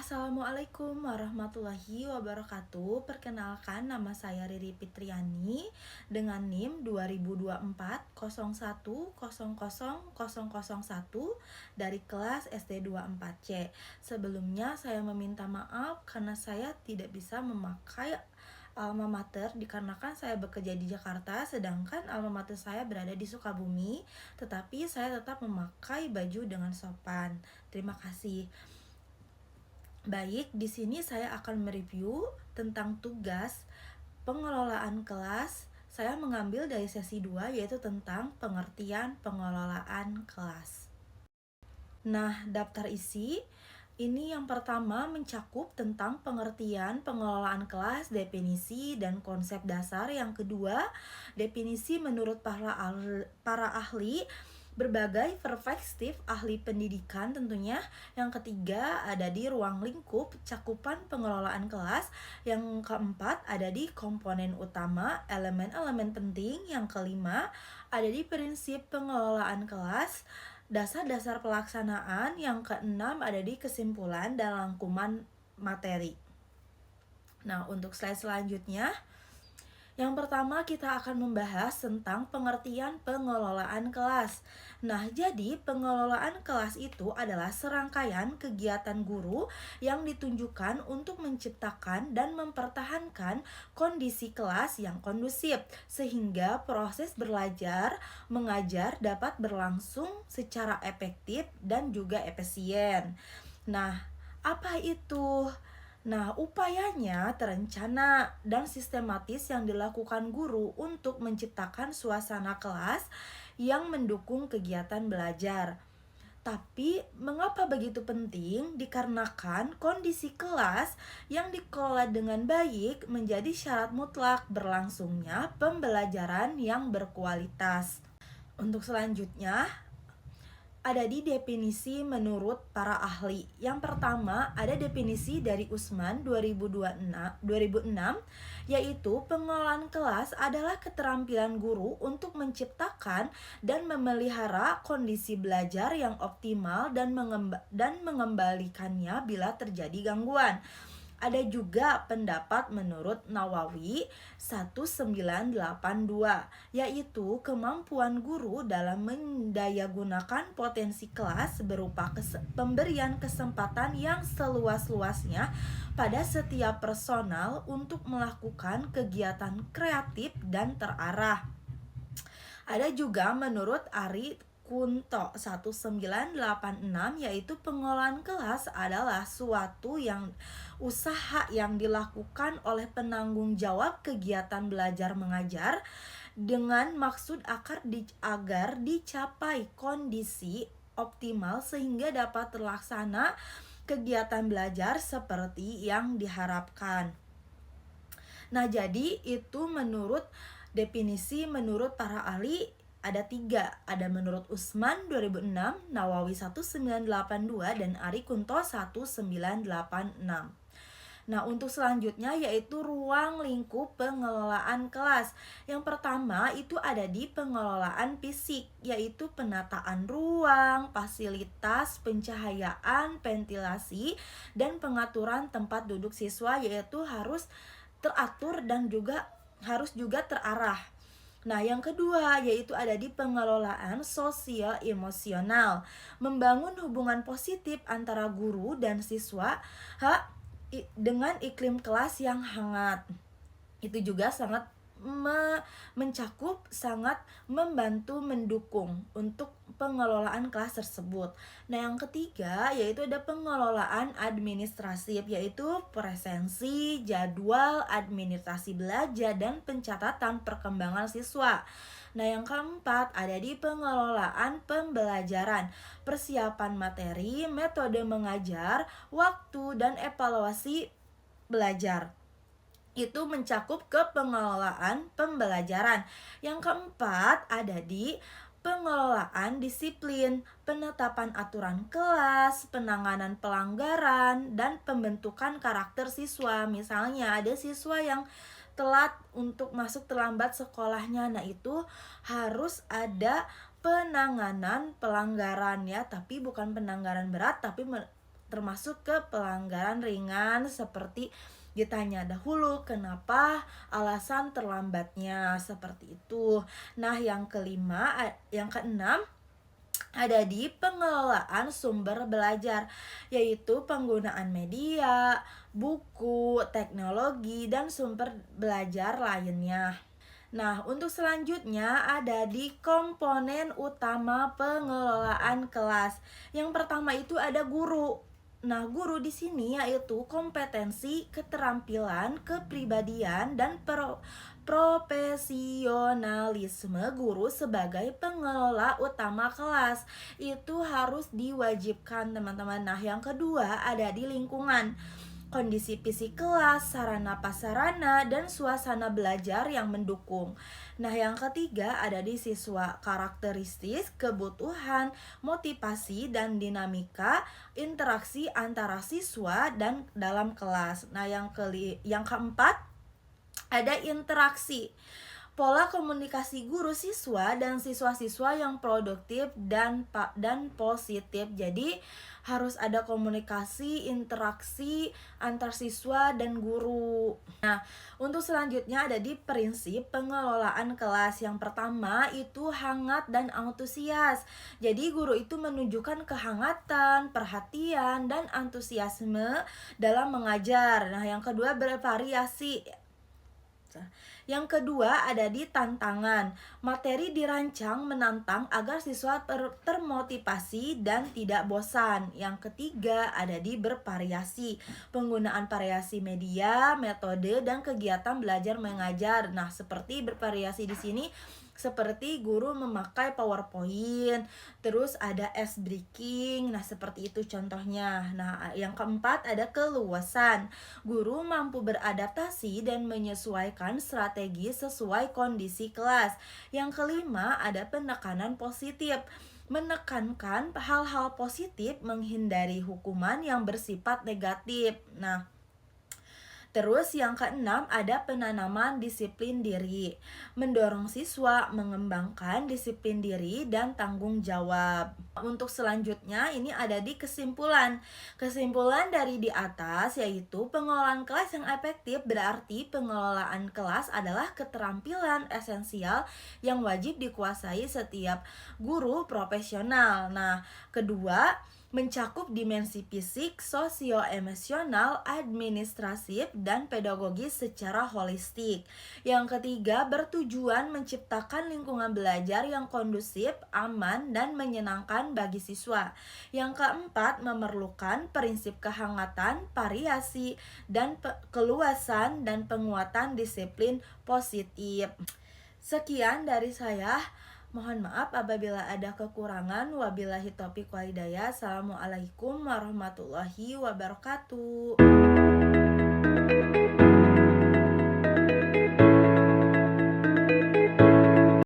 Assalamualaikum warahmatullahi wabarakatuh. Perkenalkan, nama saya Riri Fitriani dengan NIM 2024 01000001 dari kelas SD 24C. Sebelumnya saya meminta maaf karena saya tidak bisa memakai alma mater dikarenakan saya bekerja di Jakarta sedangkan alma mater saya berada di Sukabumi, tetapi saya tetap memakai baju dengan sopan. Terima kasih. Baik, di sini saya akan mereview tentang tugas pengelolaan kelas. Saya mengambil dari sesi 2 yaitu tentang pengertian pengelolaan kelas. Nah, daftar isi ini yang pertama mencakup tentang pengertian pengelolaan kelas, definisi dan konsep dasar. Yang kedua, definisi menurut para ahli berbagai perspektif ahli pendidikan tentunya. Yang ketiga ada di ruang lingkup cakupan pengelolaan kelas. Yang keempat ada di komponen utama, elemen-elemen penting. Yang kelima ada di prinsip pengelolaan kelas, dasar-dasar pelaksanaan. Yang keenam ada di kesimpulan dan rangkuman materi. Nah, untuk slide selanjutnya, yang pertama kita akan membahas tentang pengertian pengelolaan kelas. Nah, jadi pengelolaan kelas itu adalah serangkaian kegiatan guru yang ditunjukkan untuk menciptakan dan mempertahankan kondisi kelas yang kondusif sehingga proses belajar mengajar dapat berlangsung secara efektif dan juga efisien. Nah, apa itu? Nah, upayanya terencana dan sistematis yang dilakukan guru untuk menciptakan suasana kelas yang mendukung kegiatan belajar. Tapi, mengapa begitu penting? Dikarenakan kondisi kelas yang dikelola dengan baik menjadi syarat mutlak berlangsungnya pembelajaran yang berkualitas. Untuk selanjutnya, ada di definisi menurut para ahli. Yang pertama, ada definisi dari Usman 2006, yaitu pengelolaan kelas adalah keterampilan guru untuk menciptakan dan memelihara kondisi belajar yang optimal dan mengembalikannya bila terjadi gangguan. Ada juga pendapat menurut Nawawi 1982, yaitu kemampuan guru dalam mendayagunakan potensi kelas berupa pemberian kesempatan yang seluas-luasnya pada setiap personal untuk melakukan kegiatan kreatif dan terarah. Ada juga menurut Ari Kunto 1986, yaitu pengelolaan kelas adalah suatu usaha yang dilakukan oleh penanggung jawab kegiatan belajar mengajar dengan maksud agar dicapai kondisi optimal sehingga dapat terlaksana kegiatan belajar seperti yang diharapkan. Nah, jadi itu menurut definisi menurut para ahli ada 3. Ada menurut Usman 2006, Nawawi 1982, dan Ari Kunto 1986. Nah, untuk selanjutnya yaitu ruang lingkup pengelolaan kelas. Yang pertama itu ada di pengelolaan fisik, yaitu penataan ruang, fasilitas, pencahayaan, ventilasi, dan pengaturan tempat duduk siswa, yaitu harus teratur dan harus juga terarah. Nah, yang kedua yaitu ada di pengelolaan sosial emosional, membangun hubungan positif antara guru dan siswa dengan iklim kelas yang hangat. Itu juga sangat sangat membantu mendukung untuk pengelolaan kelas tersebut. Nah, yang ketiga yaitu ada pengelolaan administratif, yaitu presensi, jadwal, administrasi belajar, dan pencatatan perkembangan siswa. Nah, yang keempat ada di pengelolaan pembelajaran, persiapan materi, metode mengajar, waktu, dan evaluasi belajar. Itu mencakup ke pengelolaan pembelajaran. Yang keempat ada di pengelolaan disiplin, penetapan aturan kelas, penanganan pelanggaran, dan pembentukan karakter siswa. Misalnya ada siswa yang telat untuk masuk terlambat sekolahnya. Nah, itu harus ada penanganan pelanggaran ya, tapi bukan pelanggaran berat, tapi termasuk ke pelanggaran ringan seperti ditanya dahulu kenapa alasan terlambatnya, seperti itu. Nah, yang keenam ada di pengelolaan sumber belajar, yaitu penggunaan media, buku, teknologi, dan sumber belajar lainnya. Nah, untuk selanjutnya ada di komponen utama pengelolaan kelas. Yang pertama itu ada guru. Nah, guru di sini yaitu kompetensi, keterampilan, kepribadian, dan profesionalisme guru sebagai pengelola utama kelas. Itu harus diwajibkan, teman-teman. Nah, yang kedua ada di lingkungan. Kondisi fisik kelas, sarana prasarana, dan suasana belajar yang mendukung. Nah, yang ketiga ada di siswa, karakteristik, kebutuhan, motivasi, dan dinamika interaksi antara siswa dan dalam kelas. Nah, yang keempat ada interaksi. Pola komunikasi guru siswa dan siswa-siswa yang produktif dan positif. Jadi harus ada komunikasi, interaksi antar siswa dan guru. Nah, untuk selanjutnya ada di prinsip pengelolaan kelas. Yang pertama itu hangat dan antusias. Jadi guru itu menunjukkan kehangatan, perhatian, dan antusiasme dalam mengajar. Nah, yang kedua bervariasi. Yang kedua ada di tantangan. Materi dirancang menantang agar siswa termotivasi dan tidak bosan. Yang ketiga ada di bervariasi. Penggunaan variasi media, metode, dan kegiatan belajar mengajar. Nah, seperti bervariasi di sini seperti guru memakai PowerPoint, terus ada ice breaking. Nah, seperti itu contohnya. Nah, yang keempat ada keluasan. Guru mampu beradaptasi dan menyesuaikan strategi sesuai kondisi kelas. Yang kelima ada penekanan positif. Menekankan hal-hal positif, menghindari hukuman yang bersifat negatif. Nah, terus yang keenam ada penanaman disiplin diri. Mendorong siswa mengembangkan disiplin diri dan tanggung jawab. Untuk selanjutnya ini ada di kesimpulan. Kesimpulan dari di atas yaitu pengelolaan kelas yang efektif berarti pengelolaan kelas adalah keterampilan esensial yang wajib dikuasai setiap guru profesional. Nah, kedua, mencakup dimensi fisik, sosio-emosional, administratif, dan pedagogis secara holistik. Yang ketiga, bertujuan menciptakan lingkungan belajar yang kondusif, aman, dan menyenangkan bagi siswa. Yang keempat, memerlukan prinsip kehangatan, variasi, dan keluasan, dan penguatan disiplin positif. Sekian dari saya. Mohon maaf apabila ada kekurangan. Wabillahi taufiq wal hidayah. Assalamualaikum warahmatullahi wabarakatuh.